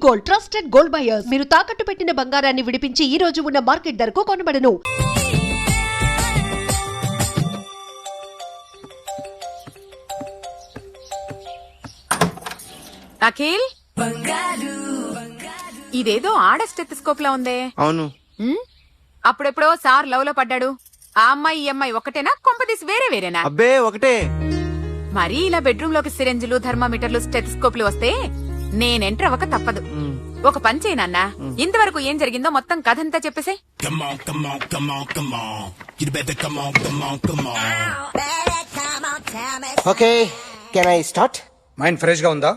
Gold, trusted gold buyers. మీరు తాకట్టు పెట్టిన బంగారాన్ని విడిపించి ఈ రోజు ఉన్న మార్కెట్ ధరకు కొనబడను. అఖిల్, ఇదేదో ఆడ స్టెథోస్కోప్ లా ఉందే. అవును. అప్పుడెప్పుడో సార్ లవ్ లో పడ్డాడు. ఆ అమ్మాయి ఈ అమ్మాయి ఒకటేనా, కొంపదీసి వేరే వేరేనా? అబ్బే ఒకటే. మరీ ఇలా బెడ్రూమ్ లోకి సిరెంజులు, థర్మామీటర్లు, స్టెథోస్కోప్లు వస్తే నేను ఎంటర్ అవ్వక తప్పదు. ఒక పని చేయి నాన్న, ఇంతవరకు ఏం జరిగిందో మొత్తం కథంతా చెప్పేసే. Okay, can I start? Mind fresh గా ఉందా?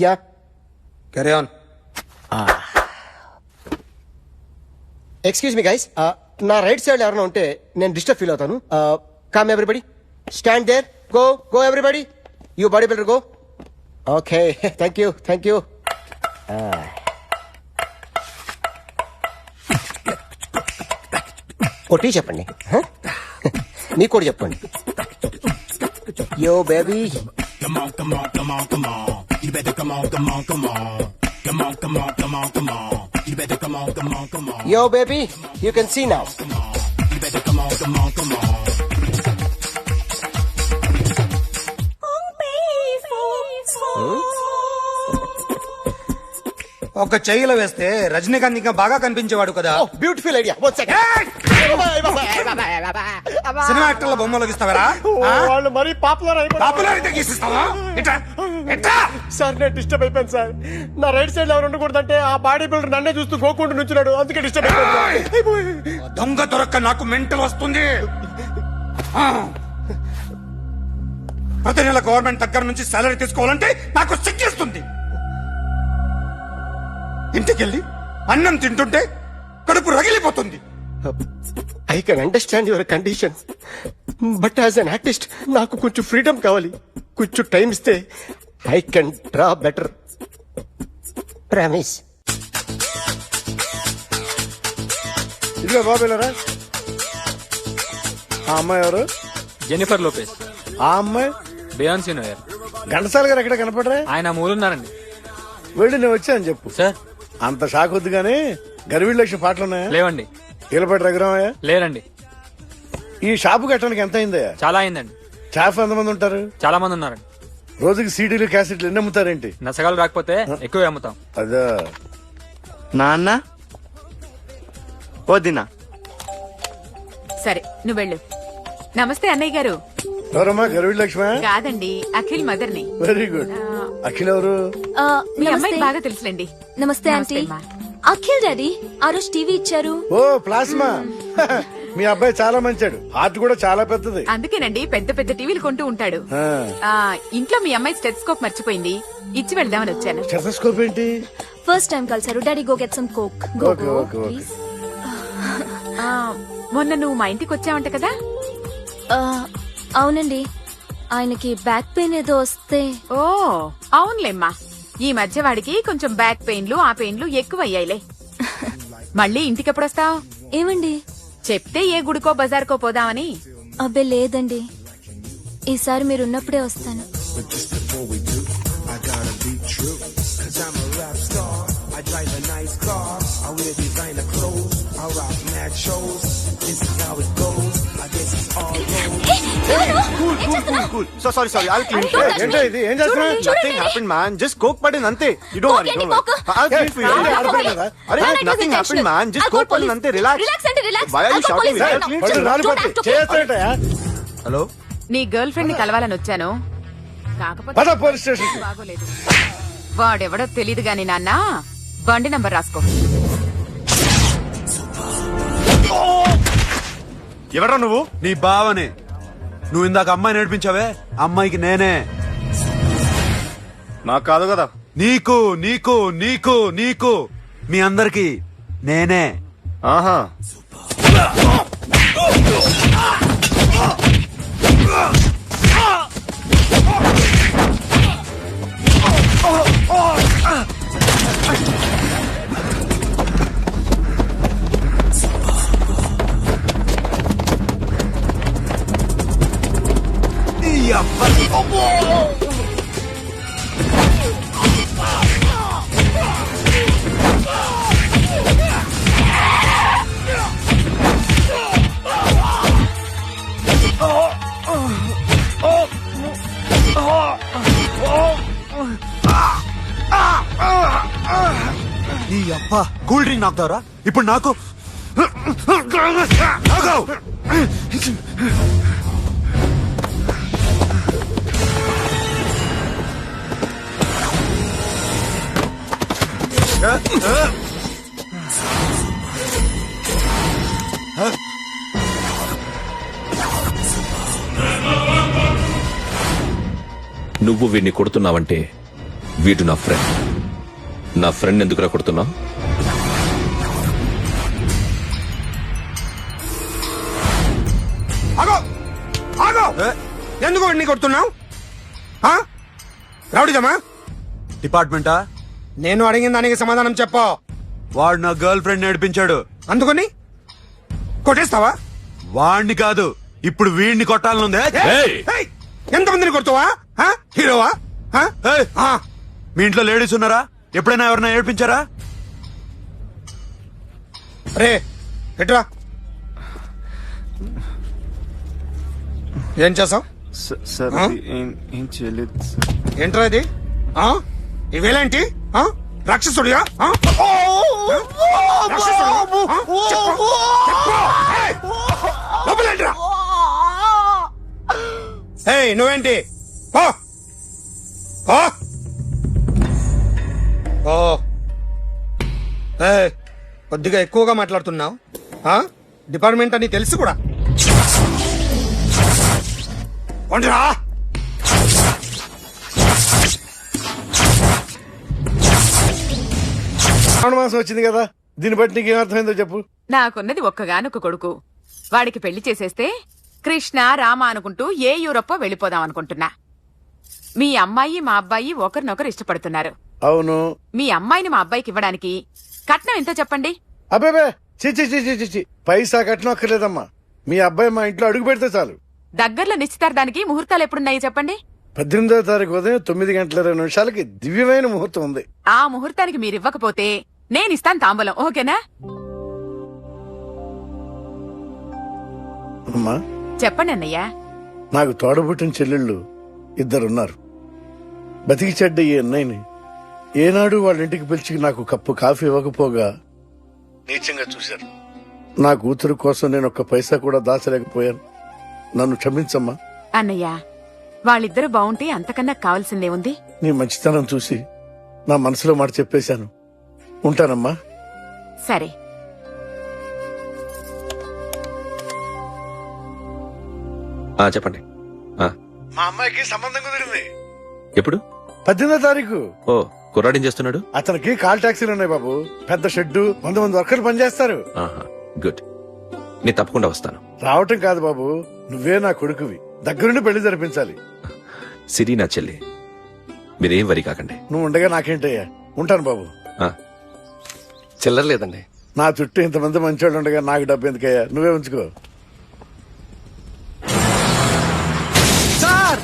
Yeah, carry on. Excuse me guys, నా రైట్ సైడ్ ఎవరైనా ఉంటే నేను డిస్టర్బ్ ఫీల్ అవుతాను. Come everybody, stand there, go go everybody, you body builder go. Okay, thank you thank you. కొట్టి చెప్పండి, మీకు కూడా చెప్పండి. Yo baby, yo baby, you can see now. ఒక చెయ్యిలో వేస్తే రజనీకాంత్ ఇంకా బాగా కనిపించేవాడు కదా. Oh, beautiful idea. One second. Cinema యాక్టర్ల బొమ్మలు గీస్తావరా? వాళ్ళు మరీ పాపులర్ పాపులర్ అయితే గీసిస్తావా? సార్ నేను డిస్టర్బ్ అయిపోయాను సార్. నా రైట్ సైడ్ ఎవరు ఉండకూడదంటే ఆ బాడీ బిల్డర్ నన్నే చూస్తూ గోకుంటూ నుంచున్నాడు, అందుకే డిస్టర్బ్ అయిపోయాను. దొంగ దొరక్క నాకు మెంటల్ వస్తుంది. ప్రతి నెల గవర్నమెంట్ దగ్గర నుంచి సాలరీ తీసుకోవాలంటే నాకు సిగ్గేస్తుంది. ఇంటికెళ్ళి అన్నం తింటుంటే కడుపు రగిలిపోతుంది. I can understand your condition, but as an artist నాకు కొంచెం ఫ్రీడమ్ కావాలి. కొంచెం టైం ఇస్తే I can draw better. Promise. ఇదిగో బాబేలరా, ఆ అమ్మాయి ఎవరు? Jennifer Lopez. ఆ అమ్మాయి బియాన్సీ నోయర్. ఘంటసాల గారు ఎక్కడ కనపడరా? ఆయన మూలున్నారండి. వెళ్ళి నేను వచ్చాను చెప్పు. సార్ అంత షాక్ వద్దు గానీ గర్వీళ్ళ లక్ష పాటలున్నాయా? లేవండి. ఈలపాటి రఘురామయ్య లేరండి. ఈ షాపు కట్టడానికి ఎంత అయిందయ్యా? చాలా అయిందండి. స్టాఫ్ ఎంతమంది ఉంటారు? చాలా మంది ఉన్నారండి. రోజుకి సీడీలు క్యాసెట్లు ఎన్ని అమ్ముతారేంటి? నసగాలు రాకపోతే ఎక్కువ అమ్ముతాం. అదా నాన్న వదినా. సరే నువ్వు వెళ్ళు. నమస్తే అన్నయ్య గారు. ఎవరమ్మా? గర్వీళ్ళ లక్ష్మ? కాదండి, అఖిల్ మదర్ ని. Very good. అఖిల్ ఎవరు? మీ అమ్మాయికి బాగా తెలుసులేండి. నమస్తే ఆంటీ. అఖిల్ డాడీ ఆ రోజు టీవీ ఇచ్చారు. ఓ ప్లాస్మా. మీ అబ్బాయి చాలా మంచాడు, హార్ట్ కూడా చాలా పెద్దది. అందుకేనండి పెద్ద పెద్ద టీవీలు కొంటూ ఉంటాడు. ఇంట్లో మీ అమ్మాయి స్టెథోస్కోప్ మర్చిపోయింది, ఇచ్చి వెళ్దామని వచ్చాను. స్టెథోస్కోప్ ఏంటి? ఫస్ట్ టైం కలిసారు. Daddy go get some coke. Please. మొన్న నువ్వు మా ఇంటికి వచ్చావంట కదా? అవునండి, ఆయనకి బ్యాక్ పెయిన్ ఏదో వస్తే. ఓ అవునులేమ్మా, ఈ మధ్య వాడికి కొంచెం బ్యాక్ పెయిన్లు ఆ పెయిన్లు ఎక్కువ అయ్యాయిలే. మళ్ళీ ఇంటికెప్పుడొస్తావు? ఏమండి చెప్తే ఏ గుడికో బజార్కో పోదామని. అబ్బే లేదండి, ఈసారి మీరున్నప్పుడే వస్తాను. Sorry I'll clean it. ఏంటో ఇది? ఏం చేస్తున్నా? Nothing happened man, just coke పడింది అంతే. You don't worry. I'll clean for you. అరే nothing happened man, just coke పడింది అంతే. Relax. Why are you shouting? Hello, నీ గర్ల్ ఫ్రెండ్ ని కలవాలని వచ్చాను, కాకపోతే పోలీస్ స్టేషన్. బాగోలేదు. వాడెవడో తెలీదు గాని నాన్న, బండి నంబర్ రాసుకో. ఎవరా నువ్వు? నీ బావనే. నువ్వు ఇందాక అమ్మాయి నేర్పించావే, అమ్మాయికి నేనే. నాకు కాదు కదా. నీకు నీకు నీకు నీకు మీ అందరికి నేనే. ఆహా. ఈ అబ్బా కూల్ డ్రింక్ నాకుతావరా ఇప్పుడు నాకు ఆగు! నువ్వు వీడిని కొడుతున్నావంటే వీడు నా ఫ్రెండ్ ఎందుకురా కొడుతున్నావు? ఆగో ఆగో ఎందుకు వాడిని కొడుతున్నావు? రౌడీజమా? డిపార్ట్మెంటా? నేను అడిగిన దానికి సమాధానం చెప్పు. వాడు నా గర్ల్ ఫ్రెండ్ నడిపించాడు. అందుకని కొట్టేస్తావా? వాడిని కాదు, ఇప్పుడు వీడిని కొట్టాలనుందే. ఏయ్! ఏయ్, ఎంతమందిని కొడుతావా? హీరోవా? ఏయ్! మీ ఇంట్లో లేడీస్ ఉన్నారా? ఎప్పుడైనా ఎవరైనా ఏడిపించారా? రే ఎట్రా, ఏం చేసావు? సార్ ఆ? ఏం చేయలేదు. ఏంట్రా ఇది? ఇవేలేంటి? రాక్షసుడియా? రాక్షసుడియా? చెప్పు, చెప్పు. ఏయ్, లోపలేంట్రా? ఏయ్, నువ్వేంటి? పో, పో. ఓ, ఏయ్, కొద్దిగా ఎక్కువగా మాట్లాడుతున్నావు. డిపార్ట్మెంట్ అని తెలుసు కూడా. కొండ్రా. శ్రావణ మాసం వచ్చింది కదా, దీన్ని బట్టి నీకు ఏమర్థమైందో చెప్పు. నాకున్నది ఒక్కగానొక్క కొడుకు. వాడికి పెళ్లి చేసేస్తే కృష్ణ రామ అనుకుంటూ ఏ యూరప్పో వెళ్ళిపోదాం అనుకుంటున్నా. మీ అమ్మాయి మా అబ్బాయి ఒకరినొకరు ఇష్టపడుతున్నారు. అవును. మీ అమ్మాయిని మా అబ్బాయికి ఇవ్వడానికి కట్నం ఎంతో చెప్పండి. అబ్బే చిచి పైసా కట్నం అక్కర్లేదమ్మా. మీ అబ్బాయి మా ఇంట్లో అడుగు పెడితే చాలు. దగ్గరలో నిశ్చితార్థానికి ముహూర్తాలు ఎప్పుడున్నాయి చెప్పండి. 18వ తారీఖు ఉదయం 9:20 దివ్యమైన ముహూర్తం ఉంది. ఆ ముహూర్తానికి మీరివ్వకపోతే నేనిస్తాను తాంబూలం. ఓకేనా? అమ్మా, చెప్పండి అన్నయ్య. నాకు తోడబుట్టిన చెల్లెళ్ళు 2 ఉన్నారు. బతికి చెడ్డ ఈ అన్నయ్యని ఏనాడు వాళ్ళ ఇంటికి పిలిచి నాకు కప్పు కాఫీ ఇవ్వకపోగా నీచంగా చూశారు. నా కూతురు కోసం నేను ఒక్క పైసా కూడా దాచలేకపోయాను. నన్ను క్షమించమ్మా. అన్నయ్య, వాళ్ళిద్దరూ బావుంటే అంతకన్నా కావాల్సిందే ఉంది. నీ మంచితనం చూసి నా మనసులో మాట చెప్పేశాను. ఉంటానమ్మా. సరే. చెప్పండి. మా అమ్మాయికి సంబంధం కుదిరింది. ఎప్పుడు? 18వ తారీఖు. ఓ, కుర్రాడేం చేస్తున్నాడు? అతనికి కాల్ టాక్సీలు ఉన్నాయి బాబు. పెద్ద షెడ్డు, 100 వర్కర్లు పనిచేస్తారు. గుడ్. నేను తప్పకుండా వస్తాను. రావటం కాదు బాబు, నువ్వే నా కొడుకువి. దగ్గరుండి పెళ్లి జరిపించాలి. సిరి నా చెల్లి, మీరేం వరి కాకండి. నువ్వు ఉండగా నాకేంటయ్యా. ఉంటాను బాబు. చిల్లర లేదండి. నా చుట్టూ ఇంతమంది మంచోళ్ళు ఉండగా నాకు డబ్బు ఎందుకయ్యా, నువ్వే ఉంచుకో. సార్!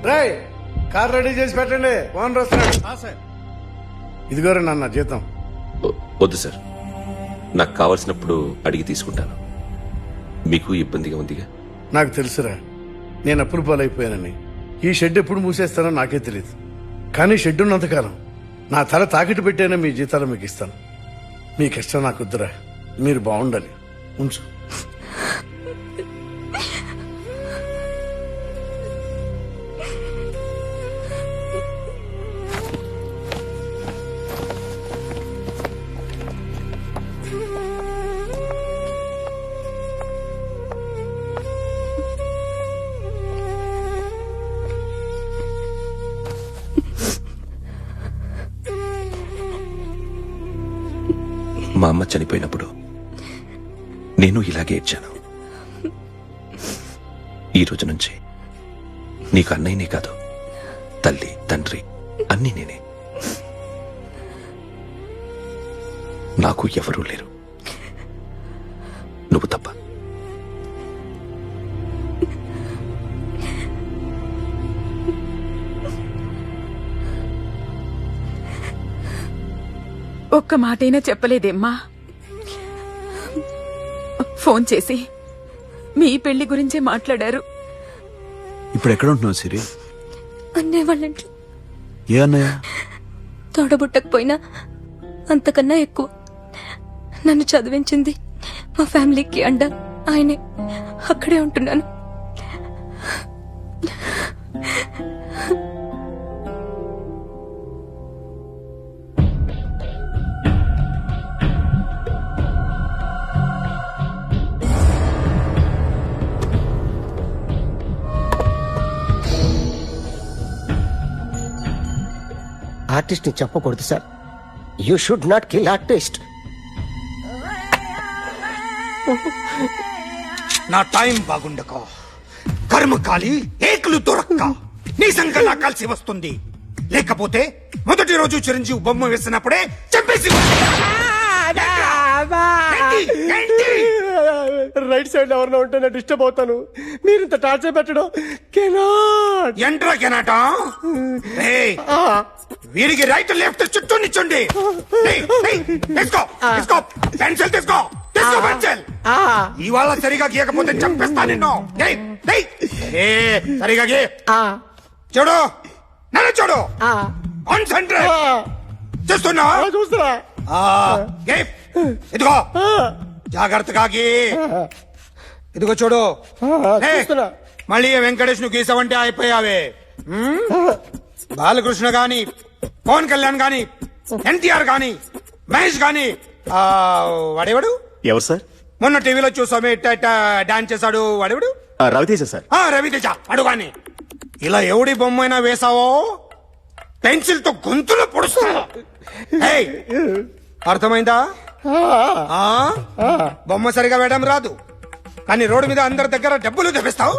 రేయ్, కార్ రెడీ చేసి పెట్టండి, ఓనర్ వస్తున్నాడు. ఇదిగోరా నాన్న జీతం. వద్దు సార్, నాకు కావలసినప్పుడు అడిగి తీసుకుంటాను. మీకు ఇబ్బందిగా ఉందిగా? నాకు తెలుసురా, నేను అప్పులు పాలైపోయానని. ఈ షెడ్ ఎప్పుడు మూసేస్తానో నాకే తెలియదు. కానీ షెడ్ ఉన్నంతకాలం నా తల తాకిట్టు పెట్టైనా మీ జీతాలు మీకు ఇస్తాను. మీ కష్టం నాకు వద్దురా, మీరు బాగుండాలి. ఉంచు. మా అమ్మ చనిపోయినప్పుడు నేను ఇలాగే ఏడ్చాను. ఈ రోజు నుంచి నీకు అన్నయ్యనే కాదు, తల్లి తండ్రి అన్నీ నేనే. నాకు ఎవరూ లేరు, నువ్వు తప్ప. ఒక్క మాటైనా చెప్పలేదేమ్మా? ఫోన్ చేసి మీ పెళ్లి గురించే మాట్లాడారు. ఇప్పుడు ఎక్కడ ఉంటున్నావు సిరి? అన్నయ్య వాళ్ళ ఇంట్లో. ఏ అన్నయ్య? తోడబుట్టకపోయినా అంతకన్నా ఎక్కువ నన్ను చదివించింది మా ఫ్యామిలీకి అండ ఆయనే. అక్కడే ఉంటున్నాను. ఆర్టిస్ట్ ని చెప్పకూడదు sir. You should not kill artist. నా టైం బాగుండక కర్మ కాలి ఏకులు దొరక్క నీ సంకల్లా కలిసి వస్తుంది. లేకపోతే మొదటి రోజు చిరంజీవి బొమ్మ వేసినప్పుడే చెప్పేసి రైట్ సైడ్ ఎవరినో ఉంటే నేను డిస్టర్బ్ అవుతాను. మీరు ఇంత టార్చర్ పెట్టడం కెనాట్. ఎంట్రా కెనాట. వీరికి రైట్ లెఫ్ట్ చుట్టూ నిచ్చండి. తీసుకో తీసుకో పెన్సిల్ తీసుకో తీసుకో పెన్సిల్. ఇవాళ సరిగా గీయకపోతే చంపేస్తా నిన్ను. సరిగా గీ. చూడు నన్ను చూడు. కాన్సంట్రేట్ చూస్తున్నా చూస్తున్నా. ఇదిగో జాగ్రత్తగా గీ. ఇదిగో చూడు. మళ్ళీ వెంకటేష్ ను గీసావంటే అయిపోయావే. బాలకృష్ణ గాని, పవన్ కళ్యాణ్ గాని, ఎన్టీఆర్ గాని, మహేష్ గాని, వాడేవాడు ఎవరు సార్? మొన్న టీవీలో చూసామే డాన్స్ చేశాడు వాడేవాడు? రవితేజ సార్. రవితేజ వాడు గాని. ఇలా ఎవడి బొమ్మైనా వేసావో పెన్సిల్ తో గొంతులో పొడుస్తా. అర్థమైందా? బొమ్మ సరిగా వేయడం రాదు కానీ రోడ్డు మీద అందరి దగ్గర డబ్బులు తెప్పిస్తావు.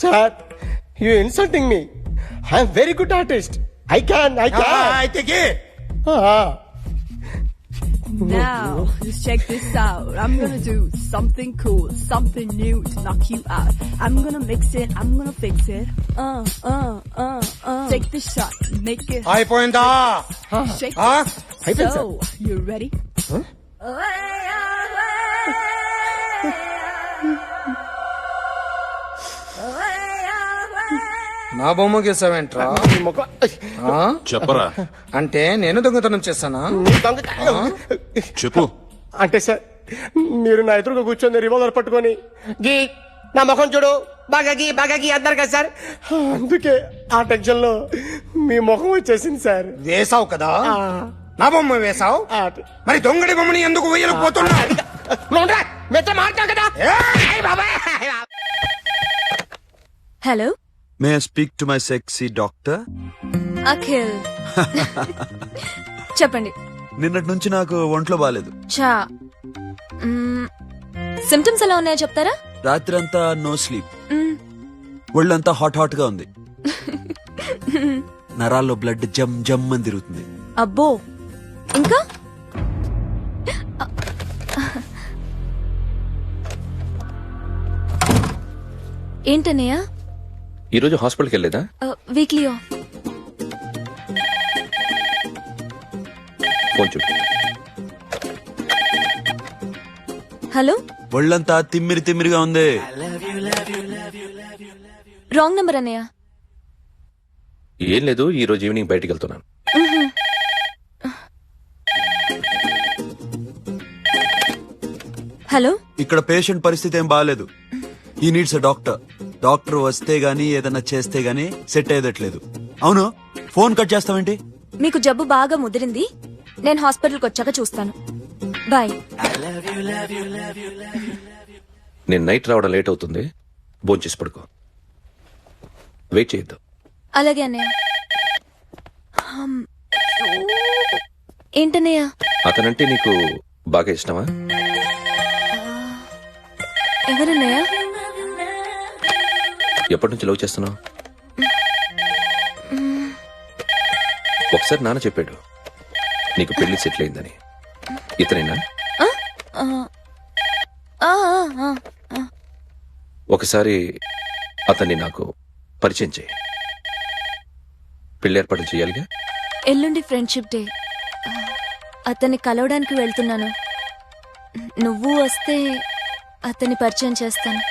Sir you insulting me. I'm very good artist. I can అయితే Now, just check this out. I'm gonna do something cool, something new to knock you out. I'm gonna mix it, I'm gonna fix it. Take the shot, make it. అయిపోయిందా? Shake it. So, you ready? నా బొమ్మ గీసావేంట్రా? చెప్పరా. అంటే నేను దొంగతనం చేశానా? చెప్పు. అంటే సార్ మీరు నా ఎదురుగా కూర్చొని రివాల్వర్ పట్టుకొని గీ నా ముఖం చూడు బాగా గీ అన్నారు కదా సార్. అందుకే ఆ టెన్షన్ లో మీ ముఖం వచ్చేసింది సార్. వేసావు కదా నా బొమ్మ వేసావు. మరి దొంగడి బొమ్మని ఎందుకు వేయలేకపోతున్నా? Hello, may I speak to my sexy doctor? Akhil. చెప్పండి. నిన్నటి నుంచి నాకు ఒంట్లో బాలేదు. చా సిమ్టమ్స్ ఎలా ఉన్నాయో చెప్తారా? రాత్రి అంతా నో స్లీప్, ఒళ్ళంతా హాట్ హాట్ గా ఉంది, నరాల్లో బ్లడ్ జమ్ జమ్ అని తిరుగుతుంది. అబ్బో, ఇంకా? ఏంటన్నయ్య? ఈరోజు హాస్పిటల్కి వెళ్ళేదా? Weekly off. ఫోన్ చూడు. హలో, ఒళ్ళంతా తిమ్మిరి తిమ్మిరిగా ఉంది. రాంగ్ నెంబర్ అన్నయ్య. ఏం లేదు, ఈ రోజు ఈవినింగ్ బయటికి వెళ్తున్నాను. హలో, ఇక్కడ పేషెంట్ పరిస్థితి ఏం బాగాలేదు. ఈ నీడ్స్ డాక్టర్. డాక్టర్ వస్తే గానీ ఏదన్నా చేస్తే గానీ సెట్ అయ్యేదట్లేదు. అవును, ఫోన్ కట్ చేస్తావేంటి? మీకు జబ్బు బాగా ముదిరింది, నేను హాస్పిటల్కి వచ్చాక చూస్తాను. బాయ్. నేను నైట్ రావడం లేట్ అవుతుంది, భోంచేసి పడుకో. వెయిట్ చేయొద్దు. అలాగే అన్నయ్య. ఏంటన్నయ్య? అతనంటే నీకు బాగా ఇష్టమా? ఎవరన్నయ్య? ఎప్పటి నుంచి లవ్ చేస్తున్నావు? ఒకసారి నాన్న చెప్పాడు నీకు పెళ్లి సెటిల్ అయిందని. ఇతనేనా? ఆ, ఆ, ఆ, ఆ. ఒకసారి అతన్ని నాకు పరిచయం చేయి. పెళ్లి ఏర్పాటు చేయాలిగా. ఎల్లుండి ఫ్రెండ్షిప్ డే. అతన్ని కలవడానికి వెళ్తున్నాను. నువ్వు వస్తే అతన్ని పరిచయం చేస్తాను.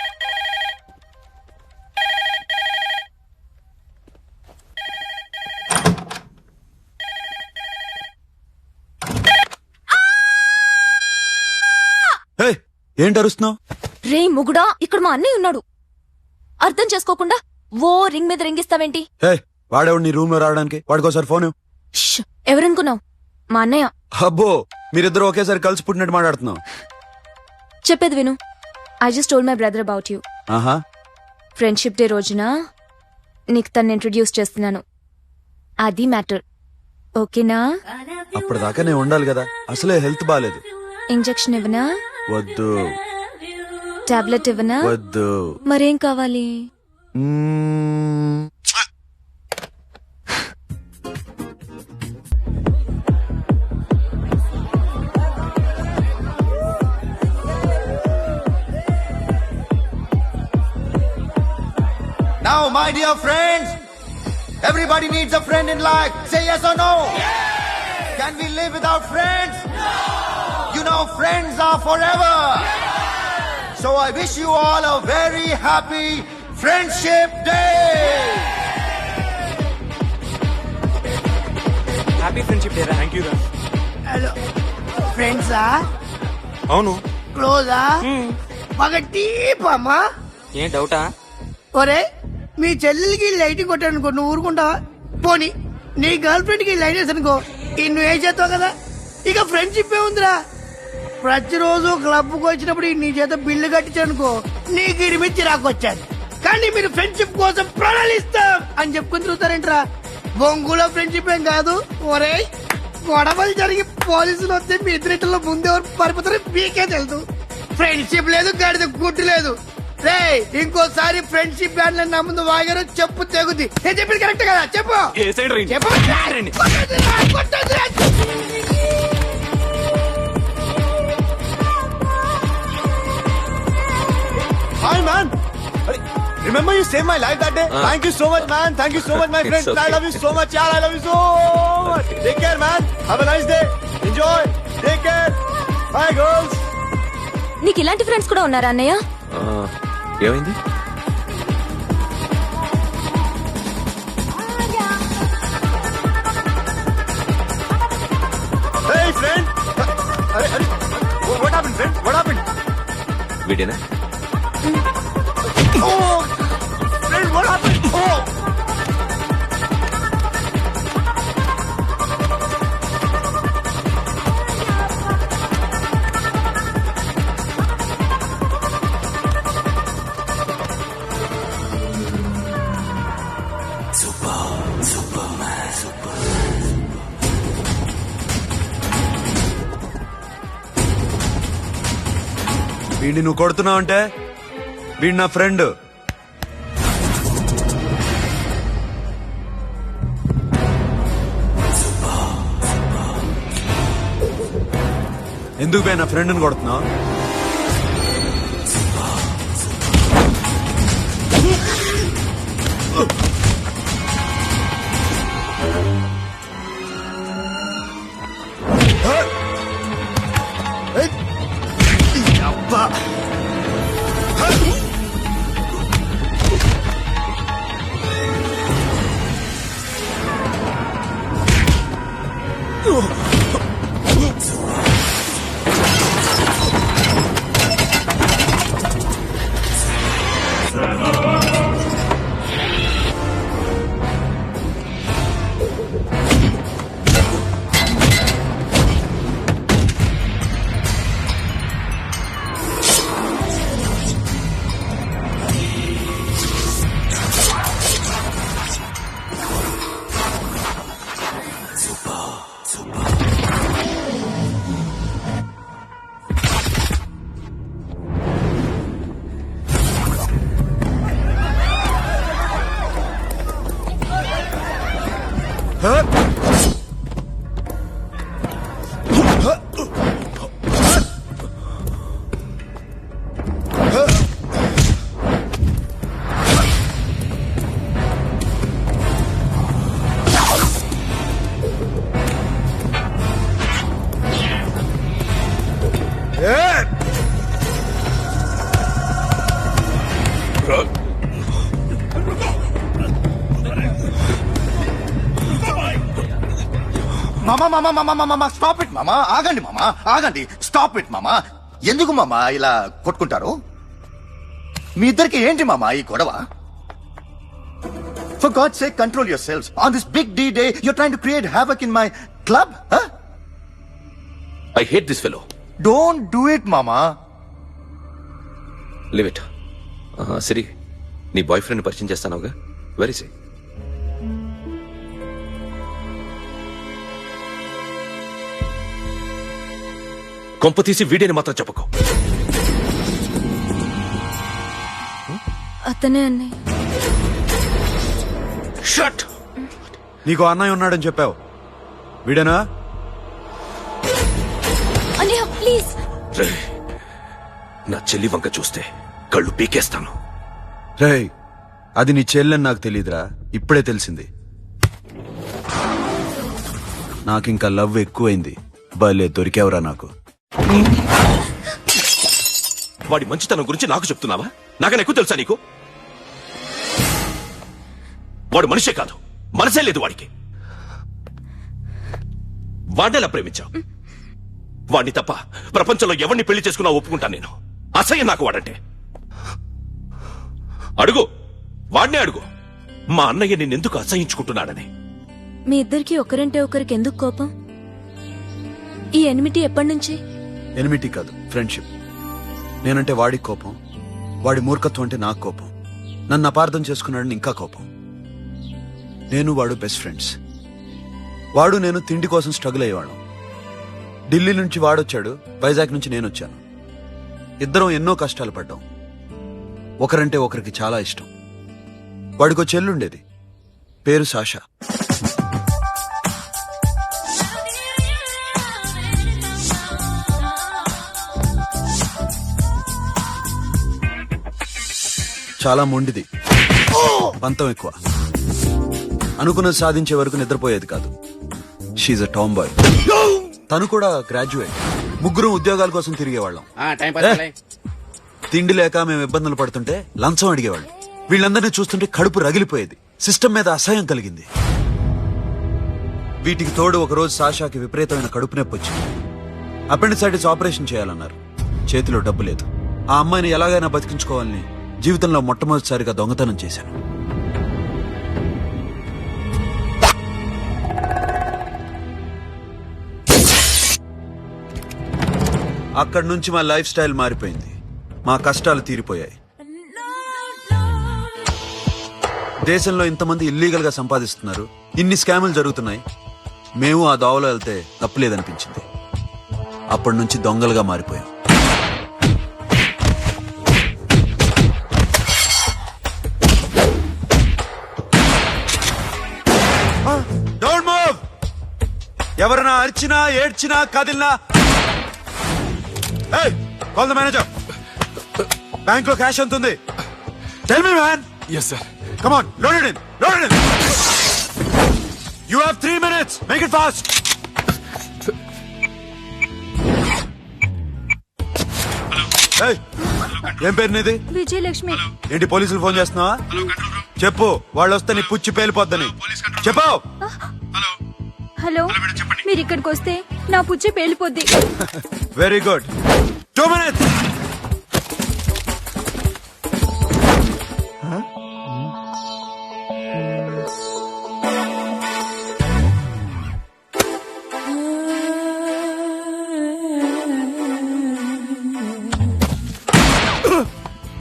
ఏంటి అరుస్తున్నావు? రే ముగుడా, ఇక్కడ మా అన్నయ్య ఉన్నాడు. అర్థం చేసుకోకుండా ఓ రింగ్ మీద రింగిస్తావేంటి? వాడేవాడు నీ రూమ్ లో రావడానికి? వాడికోసారి ఫోన్. ష్, ఎవరనుకున్నావు? మా అన్నయ్య. అబ్బో, మీరిద్దరు ఒకేసారి కలిసి పుట్టినట్టు మాట్లాడుతున్నావు. చెప్పేది విను. I just told my brother about you. ఆహా, ఫ్రెండ్షిప్ డే రోజున నీకు తను ఇంట్రడ్యూస్ చేస్తున్నాను. అది మ్యాటర్. ఓకేనా? అప్పటిదాకా నేను ఉండాలి కదా. అసలే హెల్త్ బాలేదు. ఇంజెక్షన్ ఇవ్వనా? వద్దు. టాబ్లెట్ ఇవ్వనా? వద్దు. మరేం కావాలి? Now, my dear friends, everybody needs a friend in life. Say yes or no. Can we live without friends? You know, friends are forever. So I wish you all a very happy Friendship Day. Happy friendship day. Thank you. Hello ఫ్రెండ్సా? అవును. క్లోజా? బాగా deep అమ్మా. ఏం డౌటా? ఒరే, మీ చెల్లెలకి light కొట్టానుకో, నువ్వు ఊరుకుంటావా? పోనీ నీ గర్ల్ ఫ్రెండ్ కి లైట్ వేసి అనుకో, నువ్వు ఏం చేస్తావు కదా? ఇక ఫ్రెండ్షిప్ ఏ ఉందిరా. ప్రతిరోజు క్లబ్ కు వచ్చినప్పుడు నీ చేత బిల్లు కట్టించనుకో, నీకు ఇడిమిచ్చి రాకొచ్చాను. కానీ మీరు ఫ్రెండ్షిప్ కోసం ప్రణాళిస్తాం అని చెప్పుకుని తిరుగుతారేంట్రా? బొంగులో ఫ్రెండ్షిప్ ఏం కాదు. ఒరే, గొడవలు జరిగి పోలీసులు వస్తే మీ ఇద్దరిలో ముందెవరు పరిపోతారో మీకే తెలుసు. ఫ్రెండ్షిప్ లేదు, గడిద గుడ్డు లేదు. రే, ఇంకోసారి ఫ్రెండ్షిప్ బ్యాండ్ నా ముందు వాగారు చెప్పు తెగుద్ది. నేను చెప్పింది కరెక్ట్ కదా? చెప్పు చెప్పు. Hi, man. Remember you saved my life that day? Thank you so much, man. Thank you so much, my friend. okay. I love you so much, yaar. I love you so much. Take care, man. Have a nice day. Enjoy. Take care. Bye, girls. నీకు ఇలాంటి friends కూడా ఉన్నారా అన్నయ్య? ఏమైంది? Hey, friend. What happened, friend? What happened? వీడేనా? Oh, friend, what happened? Oh. వీడిని నువ్వు కొడుతున్నావు అంటే వీడు నా ఫ్రెండ్. ఎందుకు పోయి నా ఫ్రెండ్ని కొడుతున్నావు? Huh? మామా స్టాప్ ఇట్ మామా, ఆగండి మామా, ఆగండి, స్టాప్ ఇట్ మామా. ఎందుకు మామా ఇలా కొట్టుకుంటారు? మీ ఇద్దరికి ఏంటి మామా ఈ గొడవ? For God's sake, control yourselves. On this big D-Day, you're trying to create havoc in my club? Huh? I hate this fellow. Don't do it, mama. Leave it. సిరి, నీ బాయ్ ఫ్రెండ్ పరిచయం చేస్తానుగా. వెరీ సే. కొంప తీసి వీడియోని మాత్రం చెప్పకు. అతనే అన్నయ్య. Shut. నీకు అన్నయ్య ఉన్నాడని చెప్పావు, వీడేనా? అన్నయ్య ప్లీజ్. నా చెల్లి వంక చూస్తే కళ్ళు పీకేస్తాను. రేయ్, అది నీ చెల్లెని నాకు తెలియదురా, ఇప్పుడే తెలిసింది. నాకింకా లవ్ ఎక్కువైంది. భలే దొరికావురా నాకు. వాడి మంచితనం గురించి నాకు చెప్తున్నావా? నాకన్నా ఎక్కువ తెలుసా నీకు? వాడు మనిషే కాదు, మనసే లేదు వాడికి. వాడినెలా ప్రేమించావు? వాడిని తప్ప ప్రపంచంలో ఎవరిని పెళ్లి చేసుకున్నా ఒప్పుకుంటాను నేను. అసహ్యం నాకు వాడంటే. అడుగు, వాడినే అడుగు, మా అన్నయ్య నిన్నెందుకు అసహించుకుంటున్నాడని. మీ ఇద్దరికి ఒకరంటే ఒకరికి ఎందుకు కోపం? ఈ ఎనిమిటీ ఎప్పటి నుంచి? ఎనిమిటీ కాదు, ఫ్రెండ్షిప్. నేనంటే వాడికి కోపం, వాడి మూర్ఖత్వం అంటే నాకు కోపం. నన్ను అపార్థం చేసుకున్నాడని ఇంకా కోపం. నేను వాడు బెస్ట్ ఫ్రెండ్స్. వాడు నేను తిండి కోసం స్ట్రగుల్ అయ్యేవాళ్ళం. ఢిల్లీ నుంచి వాడొచ్చాడు, వైజాగ్ నుంచి నేను వచ్చాను. ఇద్దరం ఎన్నో కష్టాలు పడ్డాం. ఒకరంటే ఒకరికి చాలా ఇష్టం. వాడికో చెల్లుండేది, పేరు సాషా. చాలా మొండిది, పంతం ఎక్కువ. అనుకున్నది సాధించే వరకు నిద్రపోయేది కాదు. She's a tomboy. తను కూడా గ్రాడ్యుయేట్. ముగ్గురు ఉద్యోగాల కోసం తిరిగేవాళ్ళం. తిండి లేక మేము ఇబ్బందులు పడుతుంటే లంచం అడిగేవాళ్ళం. వీళ్ళందరినీ చూస్తుంటే కడుపు రగిలిపోయేది. సిస్టమ్ మీద అసహ్యం కలిగింది. వీటికి తోడు ఒకరోజు సాషాకి విపరీతమైన కడుపు నొప్పి వచ్చింది. అపెండిసైటిస్ ఆపరేషన్ చేయాలన్నారు. చేతిలో డబ్బు లేదు. ఆ అమ్మాయిని ఎలాగైనా బతికించుకోవాలని జీవితంలో మొట్టమొదటిసారిగా దొంగతనం చేశాను. అక్కడి నుంచి మా లైఫ్ స్టైల్ మారిపోయింది. మా కష్టాలు తీరిపోయాయి. దేశంలో ఇంతమంది ఇల్లీగల్ గా సంపాదిస్తున్నారు, ఇన్ని స్కాములు జరుగుతున్నాయి. మేము ఆ దోవలో వెళ్తే తప్పులేదనిపించింది. అప్పటి నుంచి దొంగలుగా మారిపోయాం. Don't move. ఎవరైనా అరిచినా ఏడ్చినా కదిలినా కాల్ ద మేనేజర్. బ్యాంక్ లో క్యాష్ ఎంత ఉంది? Tell me man. Yes sir. Come on, load it in, load it in. You have 3 minutes. Make it fast. ఏం పేరు నీది? విజయలక్ష్మి. ఏంటి పోలీసులు ఫోన్ చేస్తున్నావా? చెప్పు, వాళ్ళు వస్తే నీ పుచ్చి పేలిపోద్దని చెప్పు. హలో, మీరు ఇక్కడికి వస్తే నా పుచ్చి పేలిపోద్ది. Very good. 2 minutes.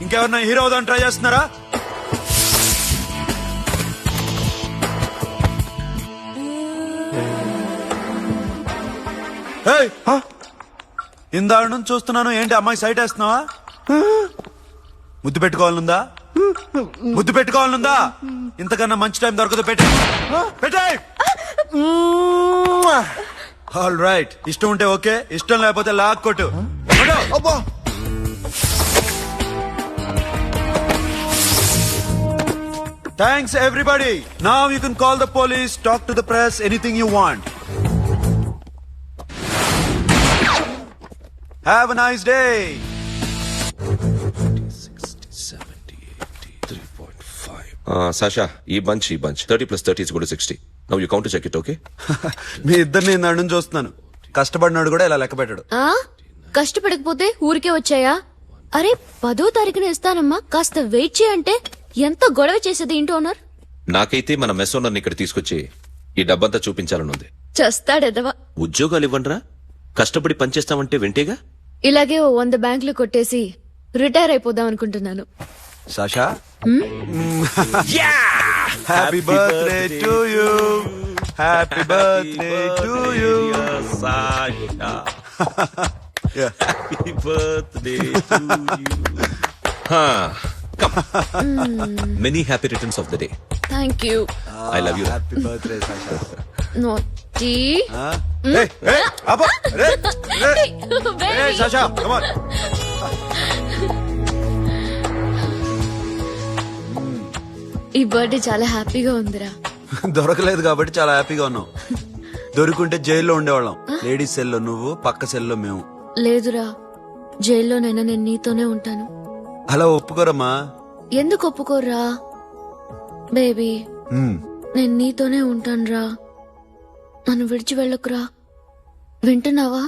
ఇంకెవరన్నా హీరో అవుదాం ట్రై చేస్తున్నారా? ఇందాక నుంచి చూస్తున్నాను, ఏంటి అమ్మాయి సైట్ వేస్తున్నావా? ముద్దు పెట్టుకోవాలనుందా? ముద్దు పెట్టుకోవాలనుందా? ఇంతకన్నా మంచి టైం దొరకదు. పెట్టే. ఆల్ రైట్, ఇష్టం ఉంటే ఓకే, ఇష్టం లేకపోతే లాక్ కొట్టు. Thanks everybody. Now you can call the police, talk to the press, anything you want. Have a nice day. Sasha ఈ bunch 30 + 30 = 60. Now you count to check it. Okay, మీ ఇద్దరిని నన్ను చూస్తున్నాను. కష్టపడినాడు కూడా ఇలా లెక్క పెట్టాడు. కష్టపడకపోతే ఊరికే వచ్చాయా? అరే 10వ తారీఖున ఇస్తానమ్మా, కాస్త వెయిట్ చేయంటే ఎంత గొడవ చేసేది ఏంటి ఓనర్. నాకైతే మన మెస్ ఓనర్ని ఇక్కడ తీసుకొచ్చి ఈ డబ్బంతా చూపించాలనుంది. చస్తాడెదవా. ఉద్యోగాలు ఇవ్వండిరా, కష్టపడి పనిచేస్తామంటే వింటేగా. ఇలాగే ఓ 100 బ్యాంకులు కొట్టేసి రిటైర్ అయిపోదాం అనుకుంటున్నాను. Sasha, happy birthday to you. Happy birthday to you Sasha. Happy birthday to you. Many happy returns of the day. Thank you. I love you. Happy birthday Sasha. నోటీ. Sasha, come on. ఈ birthday చాలా హ్యాపీగా ఉందిరా. దొరకలేదు కాబట్టి చాలా హ్యాపీగా ఉన్నావు. దొరికింటే జైల్లో ఉండేవాళ్ళం. లేడీస్ సెల్లో నువ్వు, పక్క సెల్లో మేము. లేదురా, జైల్లోనైనా నేను నీతోనే ఉంటాను. అలా ఒప్పుకోరమ్మా. ఎందుకు ఒప్పుకోర్రా బేబీ? నేను నీతోనే ఉంటానురా, నన్ను విడిచి వెళ్ళకురా. వింటున్నావా?